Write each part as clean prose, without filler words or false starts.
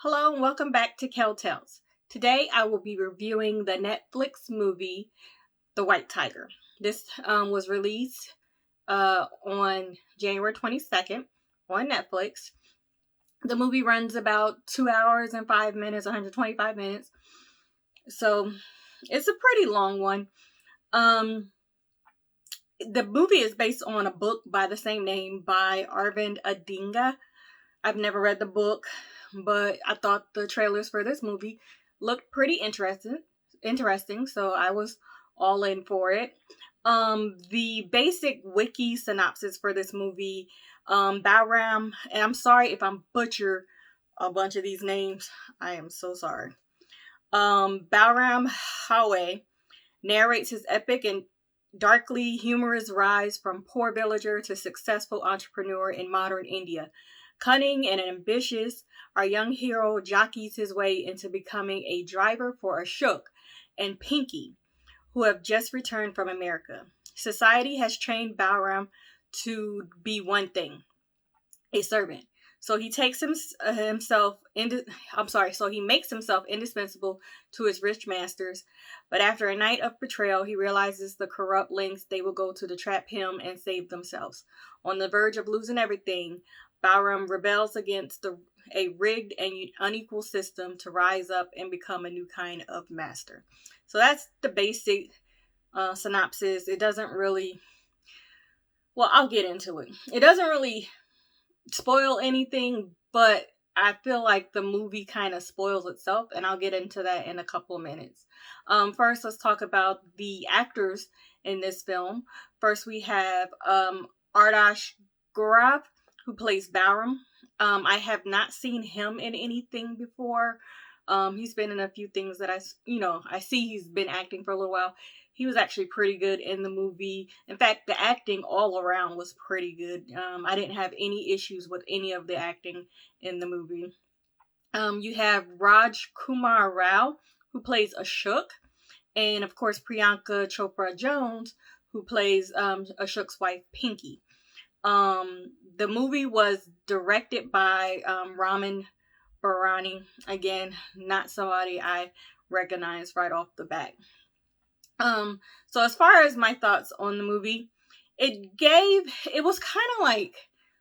Hello and welcome back to Kell Tells. Today I will be reviewing the Netflix movie The White Tiger. This was released on January 22nd on Netflix. The movie runs about 2 hours and 5 minutes, 125 minutes. So it's a pretty long one. The movie is based on a book by the same name by Arvind Adinga. I've never read the book, but I thought the trailers for this movie looked pretty interesting, so I was all in for it. The basic wiki synopsis for this movie, Bauram, and I'm sorry if I'm butcher a bunch of these names. I am so sorry. Bauram Hawe narrates his epic and darkly humorous rise from poor villager to successful entrepreneur in modern India. Cunning and ambitious, our young hero jockeys his way into becoming a driver for Ashok and Pinky, who have just returned from America. Society has trained Balram to be one thing, a servant. So he takes so he makes himself indispensable to his rich masters. But after a night of betrayal, he realizes the corrupt lengths they will go to trap him and save themselves. On the verge of losing everything, Balram rebels against a rigged and unequal system to rise up and become a new kind of master. So that's the basic synopsis. It doesn't really, well, I'll get into it. It doesn't really spoil anything, but I feel like the movie kind of spoils itself, and I'll get into that in a couple of minutes. First, let's talk about the actors in this film. First, we have Ardash Gaurav, who plays Balram. I have not seen him in anything before. He's been in a few things that I see he's been acting for a little while. He was actually pretty good in the movie. In fact, the acting all around was pretty good. I didn't have any issues with any of the acting in the movie. You have Raj Kumar Rao, who plays Ashok, and of course Priyanka Chopra-Jones, who plays Ashok's wife Pinky. The movie was directed by Raman Barani. Again, not somebody I recognize right off the bat. So as far as my thoughts on the movie, it was kind of like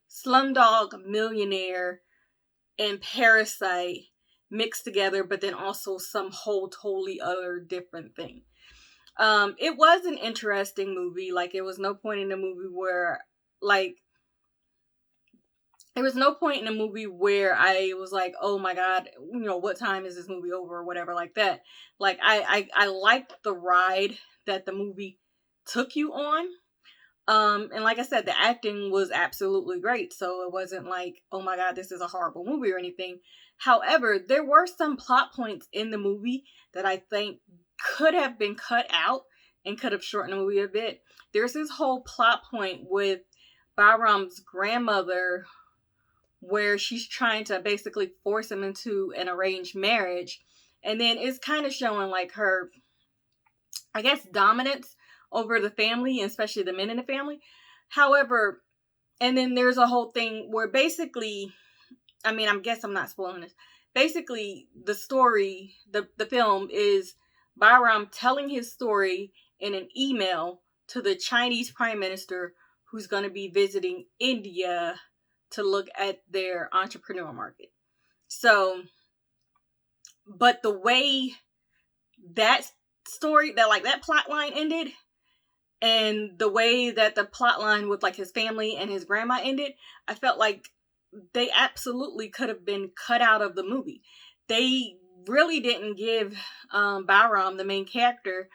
Slumdog Millionaire and Parasite mixed together, but then also some whole totally other different thing. It was an interesting movie. Like, it was no point in the movie where, I was like, oh my God, what time is this movie over or whatever like that. Like, I liked the ride that the movie took you on. And like I said, the acting was absolutely great. So it wasn't like, oh my God, this is a horrible movie or anything. However, there were some plot points in the movie that I think could have been cut out and could have shortened the movie a bit. There's this whole plot point with Balram's grandmother where she's trying to basically force him into an arranged marriage. And then it's kind of showing like her, I guess, dominance over the family, especially the men in the family. However, and then there's a whole thing where basically, I guess I'm not spoiling this. Basically, the story, the film is Balram telling his story in an email to the Chinese prime minister who's going to be visiting India to look at their entrepreneur market. So, but the way that story, that plot line ended, and the way that the plot line with like his family and his grandma ended, I felt like they absolutely could have been cut out of the movie. They really didn't give Balram, the main character,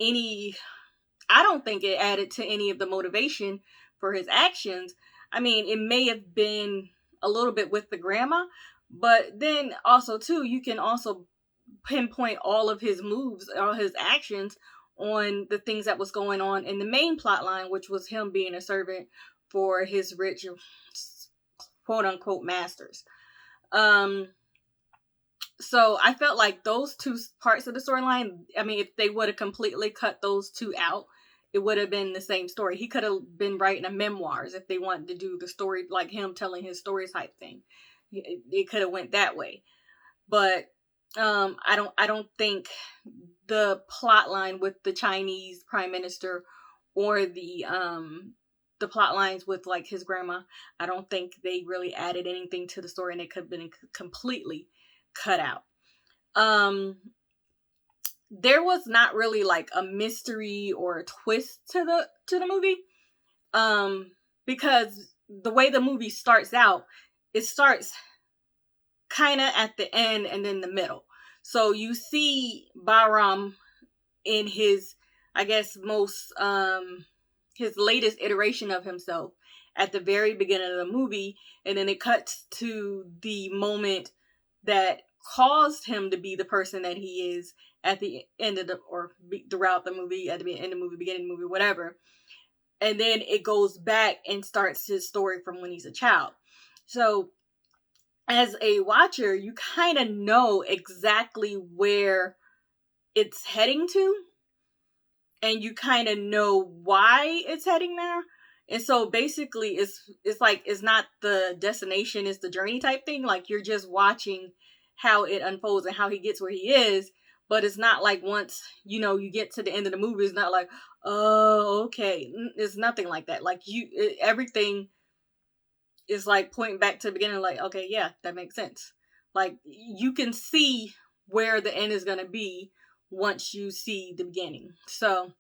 I don't think it added to any of the motivation for his actions. It may have been a little bit with the grandma, but then also too, you can also pinpoint all of his moves, all his actions on the things that was going on in the main plot line, which was him being a servant for his rich, quote unquote, masters. So I felt like those two parts of the storyline, if they would have completely cut those two out, it would have been the same story. He could have been writing a memoirs if they wanted to do the story, like him telling his story type thing. It could have went that way. but I don't think the plot line with the Chinese prime minister or the plot lines with like his grandma, I don't think they really added anything to the story, and it could have been completely cut out. There was not really like a mystery or a twist to the movie, because the way the movie starts out, it starts kind of at the end and then the middle. So you see Bahram in his, I guess, most his latest iteration of himself at the very beginning of the movie, and then it cuts to the moment that caused him to be the person that he is at the end of throughout the movie, at the end of the movie, beginning of the movie, whatever. And then it goes back and starts his story from when he's a child. So as a watcher, you kind of know exactly where it's heading to, and you kind of know why it's heading there. And so basically it's like, it's not the destination, it's the journey type thing. Like, you're just watching how it unfolds and how he gets where he is. But it's not like once, you get to the end of the movie, it's not like, oh, okay. It's nothing like that. Like, everything is like pointing back to the beginning, like, okay, yeah, that makes sense. Like, you can see where the end is going to be once you see the beginning. So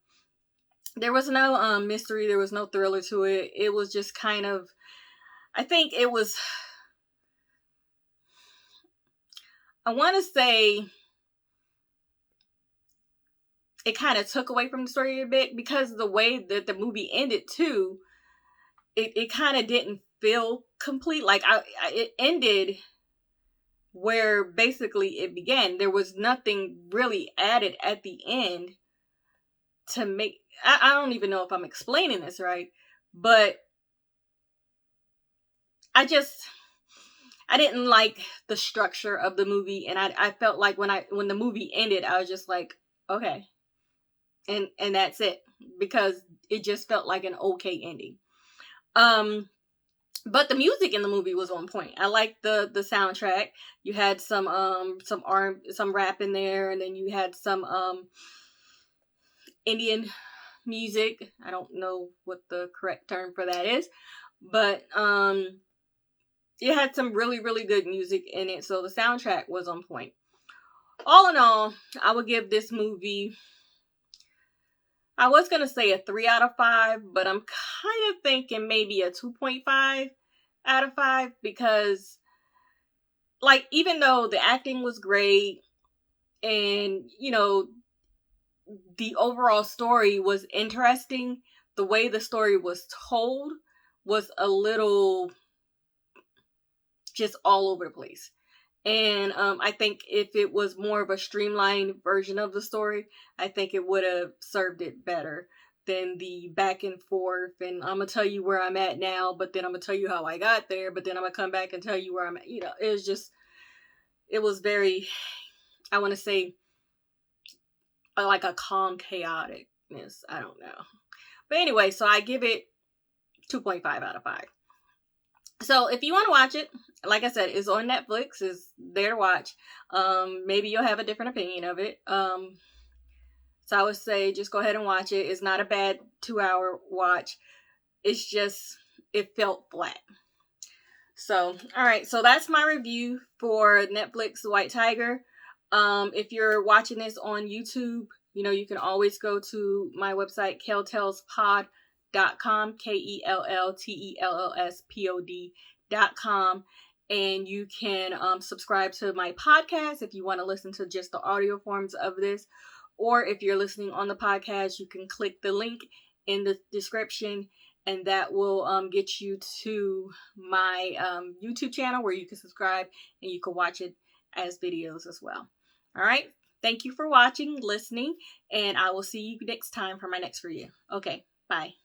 there was no mystery, there was no thriller to it. It was just kind of, I think it was, I want to say it kind of took away from the story a bit, because of the way that the movie ended too. It kind of didn't feel complete. Like, it ended where basically it began. There was nothing really added at the end to make, I don't even know if I'm explaining this right, but I didn't like the structure of the movie, and I felt like when the movie ended, I was just like, okay, and that's it, because it just felt like an okay ending. But the music in the movie was on point. I liked the soundtrack. You had some rap in there, and then you had some Indian music. I don't know what the correct term for that is, but it had some really, really good music in it, so the soundtrack was on point. All in all, I would give this movie, I was going to say a 3 out of 5, but I'm kind of thinking maybe a 2.5 out of 5, because, like, even though the acting was great and, the overall story was interesting, the way the story was told was a little just all over the place. And I think if it was more of a streamlined version of the story, I think it would have served it better than the back and forth. And I'm going to tell you where I'm at now, but then I'm going to tell you how I got there, but then I'm going to come back and tell you where I'm at. It was very, I want to say, like a calm chaoticness. I don't know. But anyway, so I give it 2.5 out of 5. So if you want to watch it, like I said, it's on Netflix. It's there to watch. Maybe you'll have a different opinion of it. So I would say just go ahead and watch it. It's not a bad 2-hour watch. It's just, it felt flat. So, all right. So that's my review for Netflix White Tiger. If you're watching this on YouTube, you can always go to my website, kelltellspod.com, KELLTELLSPOD.com, and you can subscribe to my podcast if you want to listen to just the audio forms of this, or if you're listening on the podcast, you can click the link in the description, and that will get you to my YouTube channel, where you can subscribe and you can watch it as videos as well. All right. Thank you for watching, listening, and I will see you next time for my next review. Okay. Bye.